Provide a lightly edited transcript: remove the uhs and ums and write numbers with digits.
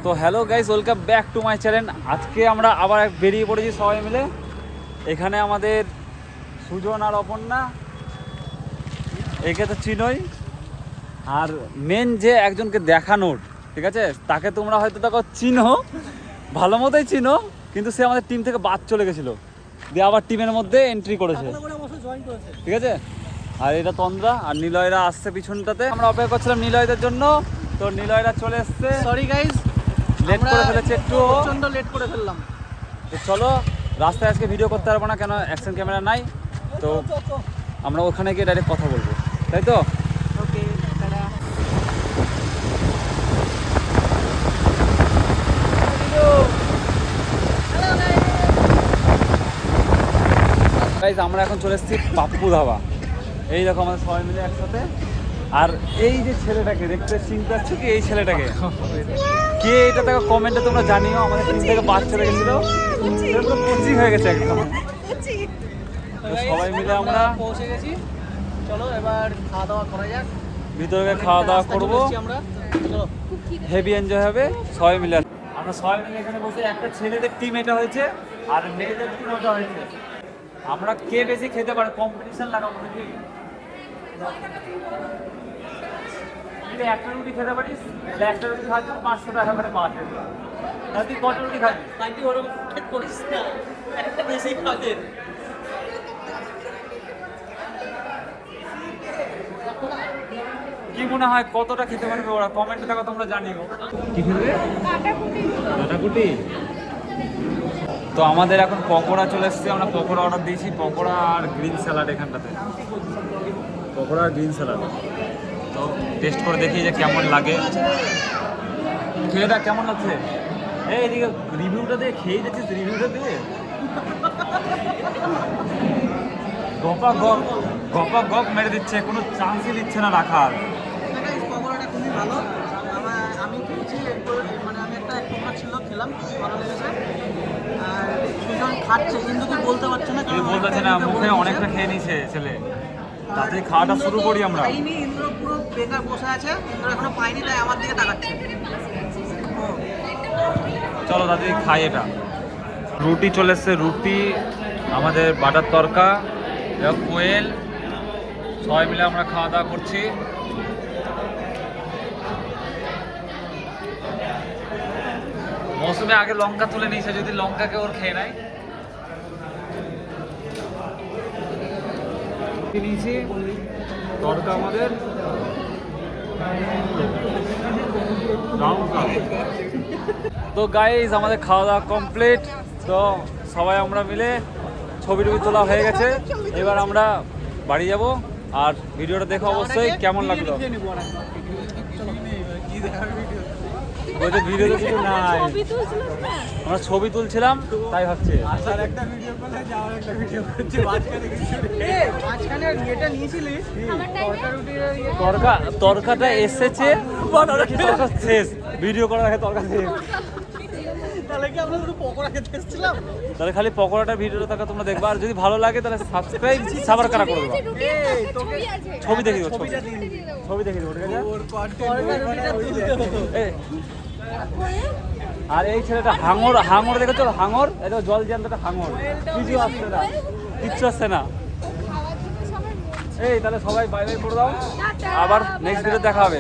তো hello guys, welcome back to my channel. আজকে আমরা আবার বেরিয়ে পড়েছি সবাই মিলে। এখানে আমাদের সুজন আর অপর্ণা, একে তো চিনোই। আর মেন যে একজনকে দেখানোর, ঠিক আছে, তাকে তোমরা হয়তো তাকে চিনো, ভালো মতোই চিনো, কিন্তু সে আমাদের টিম থেকে বাদ চলে গেছিলো, দিয়ে আবার টিমের মধ্যে এন্ট্রি করেছে, ঠিক আছে। আর এটা তন্দ্রা আর নিলয়রা আসছে পিছনটাতে। আমরা অপেক্ষা করছিলাম নিলয়দের জন্য, তো নিলয়রা চলে এসছে। সরি গাইস, লেট করে ফেলেছে, একটু প্রচন্ড লেট করে ফেললাম। তো চলো, রাস্তায় আজকে ভিডিও করতে পারবো না, কেন অ্যাকশন ক্যামেরা নাই, তো আমরা ওখানে গিয়ে ডাইরেক্ট কথা বলবো, তাই তো। ওকে, টাটা। গাইস, আমরা এখন চলে এসেছি পাপ্পু ধাবা। এই দেখো আমাদের সবাই মিলে একসাথে। আর এই যে ছেলেটাকে দেখতে, চিনতে পারছো কি এই ছেলেটাকে? কে এটা দেখো কমেন্টে তোমরা জানিও। আমাদের টিম থেকে বাদ চলে গেছিল, কোচিং হয়ে গেছে একদম। তো সবাই মিলে আমরা পৌঁছে গেছি, চলো এবার খাওয়া দাওয়া করা যাক। ভিতরে খাওয়া দাওয়া করবো, আমরা চলো, হেভি এনজয় হবে সবাই মিলে। আমরা সবাই মিলে এখানে বসে, একটা ছেলেদের টিম এটা হয়েছে আর মেয়েদের টিম ওটা হয়েছে। আমরা কে বেশি খেতে পারে কম্পিটিশন লাগাবো নাকি? তুই একটা রুটি খেতে পারিস, তাহলে একটা রুটি খাওয়ার জন্য 500 টাকা করে পাওয়া যাবে। তাহলে তুই কত রুটি খাবি? আন্টি ওরকম খেট করিস না, একটা বেশি খাবে। কি মনে হয় কতটা খেতে পারবে ওরা? কমেন্টে দেখো, তোমরা জানিও। কি খেলবে? কাটাকুটি। তো আমাদের এখন পকোড়া চলে এসছে, আমরা পকোড়া অর্ডার দিয়েছি। পকোড়া আর গ্রিন স্যালাড এখানটাতে, পকোড়া আর গ্রিন স্যালাড। তো টেস্ট করে দেখি যে কেমন লাগে। খেয়ে দেখ কেমন লাগছে। এই এদিকে রিভিউটা দিয়ে খেয়ে যাচ্ছিস, রিভিউটা দিয়ে গপা গপ মেরে দিচ্ছে, কোনো চান্সই দিচ্ছে না রাখার। পকোড়াটা খুবই ভালো। আমি খেয়েছি, মানে আমি একটা পকোড়া ছিল, খেলাম, ভালো লেগেছে। আর সুজন খাচ্ছে কিন্তু কি বলতে পারছে না, তুই বলতেছে না, মুখে অনেকটা খেয়ে নিছে ছেলে। তাতে খাওয়াটা শুরু করি আমরা। পাইনি, ইন্দ্র পুরো বেকার বসে আছে, ইন্দ্র এখনো পাইনি, তাই আমার দিকে তাকাচ্ছে। চলো দাদি খাই এটা। রুটি চলে এসছে, রুটি, আমাদের বাটার তরকা, কোয়েল, সবাই মিলে আমরা খাওয়া দাওয়া করছি। মৌসুমে আগে লঙ্কা তুলে নিয়েছে, যদি লঙ্কাকে ওর খেয়ে নেয়। নিয়েছি তরকা আমাদের, তো গাইস আমাদের খাওয়া দাওয়া কমপ্লিট। তো সবাই আমরা মিলে ছবি টবি তোলা হয়ে গেছে। এবার আমরা বাড়ি যাব। আর ভিডিওটা দেখো অবশ্যই কেমন লাগলো। ওইটা ভিডিও তো কিছু নাই, আমরা ছবি তুলছিলাম তাই ভাবছি। তরকাটা এসেছে, তরকা শেষ, ভিডিও করার আগে তরকা শেষ। তাহলে কি আমরা শুধু পকোড়া খেতে এসেছিলাম? তাহলে খালি পকোড়াটা ভিডিওটা থাকা তোমরা দেখবা। আর যদি ভালো লাগে তাহলে সাবস্ক্রাইব সাবার কারা করে দেবা। ছবি দেখে দেবো, ছবি দেখে দেবো, ঠিক আছে। আর এই ছেলেটা হাঙর, হাঙর দেখেছো? হাঙর, এটা জল জ্যান্তটা হাঙর, কিছু আসছে না, কিচ্ছু আসছে না। এই তাহলে সবাই বাই বাই করে দাও, আবার নেক্সট ভিডিও দেখা হবে।